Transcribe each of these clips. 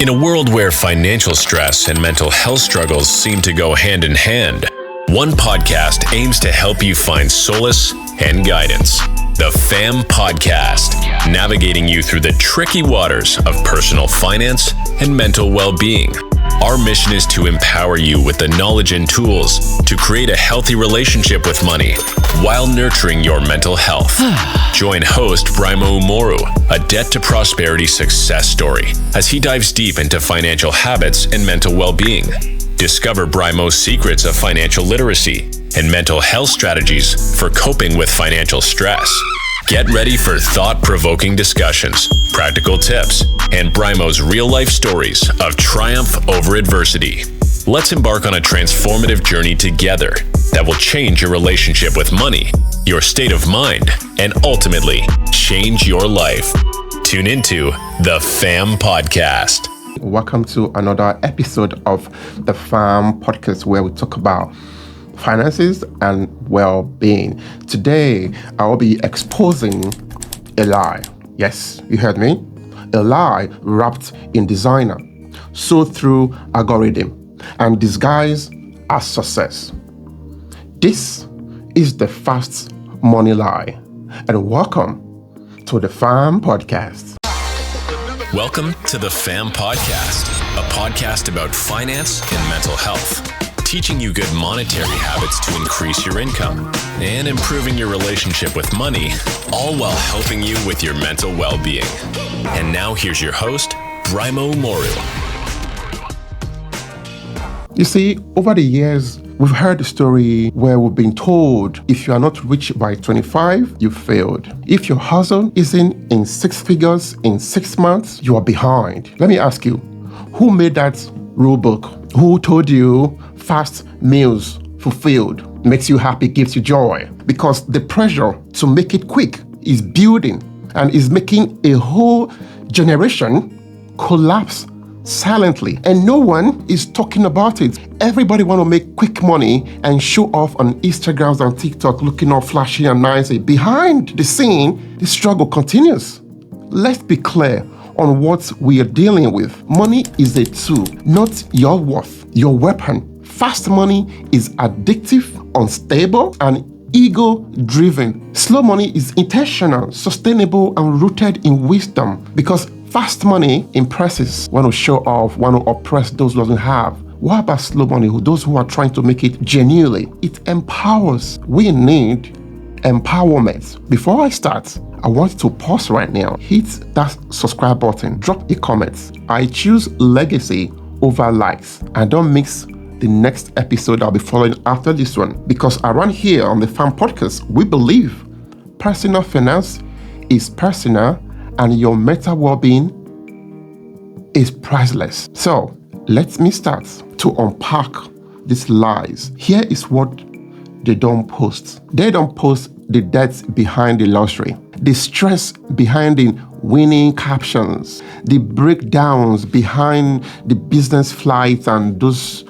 In a world where financial stress and mental health struggles seem to go hand in hand, one podcast aims to help you find solace and guidance. The FAM Podcast, navigating you through the tricky waters of personal finance and mental well-being. Our mission is to empower you with the knowledge and tools to create a healthy relationship with money while nurturing your mental health. Join host Braimoh Umoru, a debt to prosperity success story, as he dives deep into financial habits and mental well-being. Discover Braimoh's secrets of financial literacy and mental health strategies for coping with financial stress. Get ready for thought-provoking discussions, practical tips, and Braimoh's real-life stories of triumph over adversity. Let's embark on a transformative journey together that will change your relationship with money, your state of mind, and ultimately change your life. Tune into the FAM Podcast. Welcome to another episode of the FAM Podcast, where we talk about finances and well-being. Today, I will be exposing a lie. Yes, you heard me. A lie wrapped in designer, sold through algorithm, and disguised as success. This is the fast money lie. And welcome to the FAM Podcast. Welcome to the FAM Podcast, a podcast about finance and mental health, teaching you good monetary habits to increase your income and improving your relationship with money, all while helping you with your mental well-being. And now here's your host, Braimoh Umoru. You see, over the years, we've heard the story where we've been told if you are not rich by 25, you failed. If your hustle isn't in six figures in 6 months, you are behind. Let me ask you, who made that rule book? Who told you fast meals fulfilled makes you happy, gives you joy? Because the pressure to make it quick is building and is making a whole generation collapse silently, and no one is talking about it. Everybody want to make quick money and show off on Instagrams and TikTok, looking all flashy and nice. Behind the scene, the struggle continues. Let's be clear on what we are dealing with. Money is a tool, not your worth, your weapon. Fast money is addictive, unstable, and ego-driven. Slow money is intentional, sustainable, and rooted in wisdom, because fast money impresses, want to show off, want to oppress those who doesn't have. What about slow money? Those who are trying to make it genuinely. It empowers. We need empowerment. Before I start, I want to pause right now. Hit that subscribe button. Drop a comment. I choose legacy over likes. And don't mix the next episode I'll be following after this one. Because around here on the FAM Podcast, we believe personal finance is personal and your mental well-being is priceless. So let me start to unpack these lies. Here is what they don't post. They don't post the debts behind the luxury, the stress behind the winning captions, the breakdowns behind the business flights and those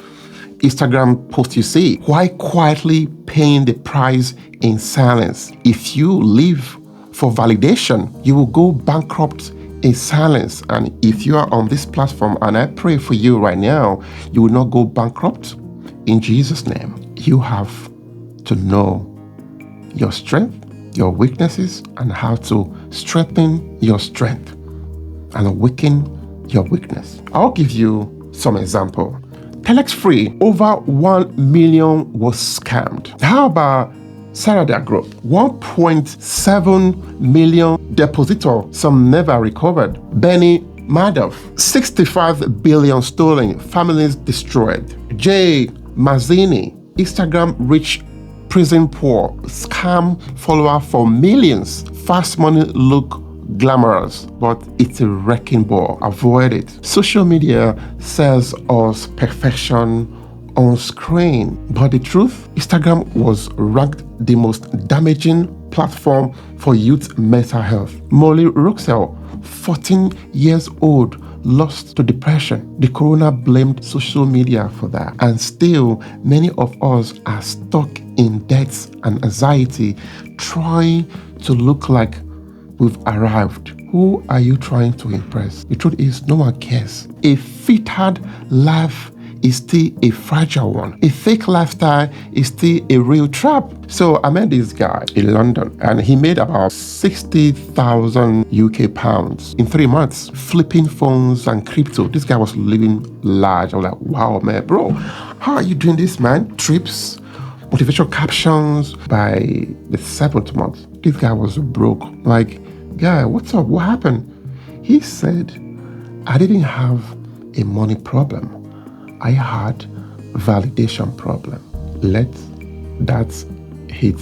Instagram posts you see, while quietly paying the price in silence. If you live for validation, you will go bankrupt in silence. And if you are on this platform, and I pray for you right now, you will not go bankrupt in Jesus' name. You have to know your strength, your weaknesses, and how to strengthen your strength and weaken your weakness. I'll give you some example. Telex Free, over 1 million was scammed. How about Sarada Group, 1.7 million depositor, some never recovered. Benny Madoff, 65 billion stolen, families destroyed. Jay Mazzini, Instagram rich, prison poor, scam follower for millions. Fast money look glamorous, but it's a wrecking ball. Avoid it. Social media sells us perfection on screen, but the truth, Instagram was ranked the most damaging platform for youth mental health. Molly Roxell, 14 years old, lost to depression. The corona blamed social media for that, and still many of us are stuck in debts and anxiety, trying to look like we've arrived. Who are you trying to impress? The truth is, no one cares. A filtered life is still a fragile one. A fake lifestyle is still a real trap. So I met this guy in London, and he made about 60,000 UK pounds in 3 months, flipping phones and crypto. This guy was living large. I was like, wow, man, bro, how are you doing this, man? Trips, motivational captions. By the 7th month, this guy was broke. Like, guy, what's up? What happened? He said, I didn't have a money problem. I had validation problem. Let that hit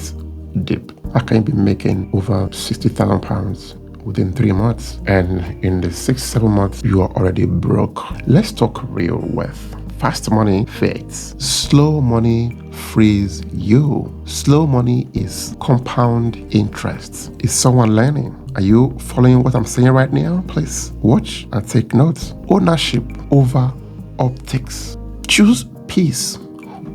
deep. I can be making over 60,000 pounds within 3 months, and in the 6-7 months, you are already broke. Let's talk real wealth. Fast money fades. Slow money frees you. Slow money is compound interest. Is someone learning? Are you following what I'm saying right now? Please watch and take notes. Ownership over optics. Choose peace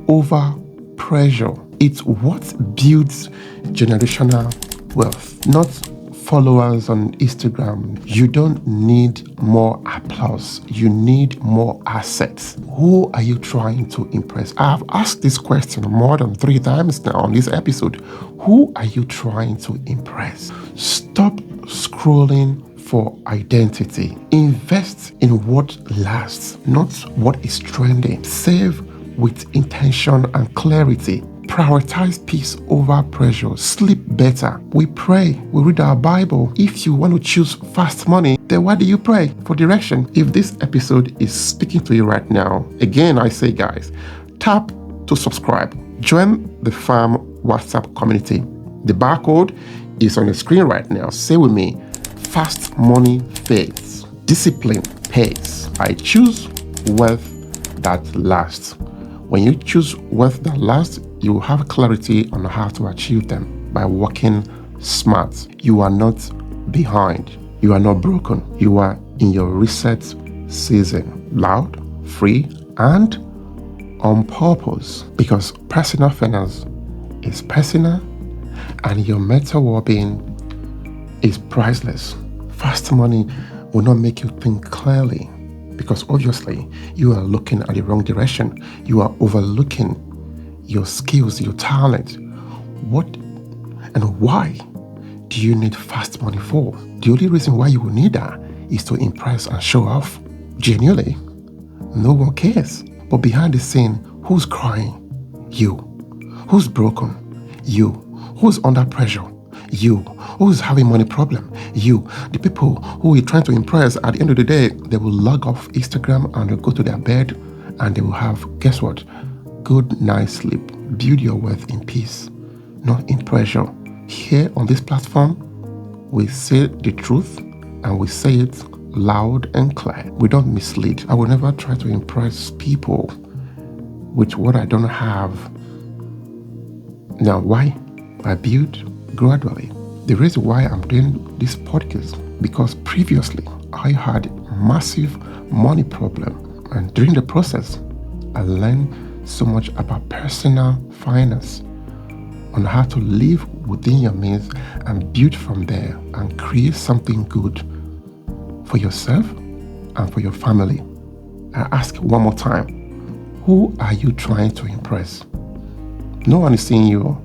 over pressure. It's what builds generational wealth, not followers on Instagram. You don't need more applause. You need more assets. Who are you trying to impress? I've asked this question more than 3 times now on this episode. Who are you trying to impress? Stop scrolling for identity. Invest in what lasts, not what is trending. Save with intention and clarity. Prioritize peace over pressure. Sleep better. We pray. We read our Bible. If you want to choose fast money, then why do you pray for direction? If this episode is speaking to you right now, again, I say, guys, tap to subscribe. Join the FAM WhatsApp community. The barcode is on the screen right now. Say with me, fast money fades. Discipline pays. I choose wealth that lasts. When you choose wealth that lasts, you have clarity on how to achieve them by working smart. You are not behind. You are not broken. You are in your reset season. Loud, free, and on purpose. Because personal finance is personal, and your mental well-being is priceless. Fast money will not make you think clearly, because obviously you are looking at the wrong direction. You are overlooking your skills, your talent. What and why do you need fast money for? The only reason why you will need that is to impress and show off. Genuinely, no one cares. But behind the scene, who's crying? You. Who's broken? You. Who's under pressure? You. Who's having money problem? You. The people who you're trying to impress, at the end of the day, they will log off Instagram and they'll go to their bed and they will have, guess what? Good night's sleep. Build your wealth in peace, not in pressure. Here on this platform, we say the truth and we say it loud and clear. We don't mislead. I will never try to impress people with what I don't have. Now, why? I build gradually. The reason why I'm doing this podcast, because previously I had massive money problem, and during the process, I learned so much about personal finance, on how to live within your means and build from there and create something good for yourself and for your family. I ask one more time, who are you trying to impress? No one is seeing you.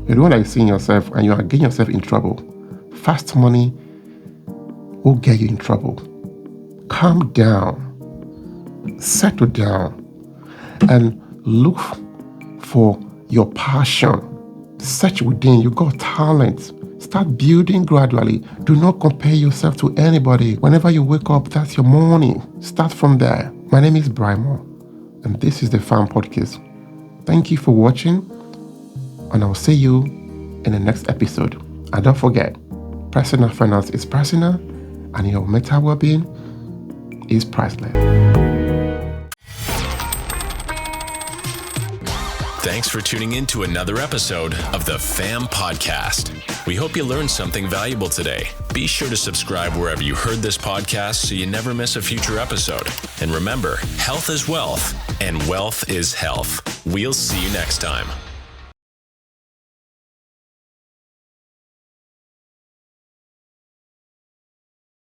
You're the one that is seeing yourself, and you are getting yourself in trouble. Fast money will get you in trouble. Calm down, settle down, and look for your passion. Search within. You got talent. Start building gradually. Do not compare yourself to anybody. Whenever you wake up, that's your morning. Start from there. My name is Braimoh, and this is the FAM Podcast. Thank you for watching, and I'll see you in the next episode. And don't forget, personal finance is personal, and your mental well-being is priceless. Thanks for tuning in to another episode of the FAM Podcast. We hope you learned something valuable today. Be sure to subscribe wherever you heard this podcast so you never miss a future episode. And remember, health is wealth, and wealth is health. We'll see you next time.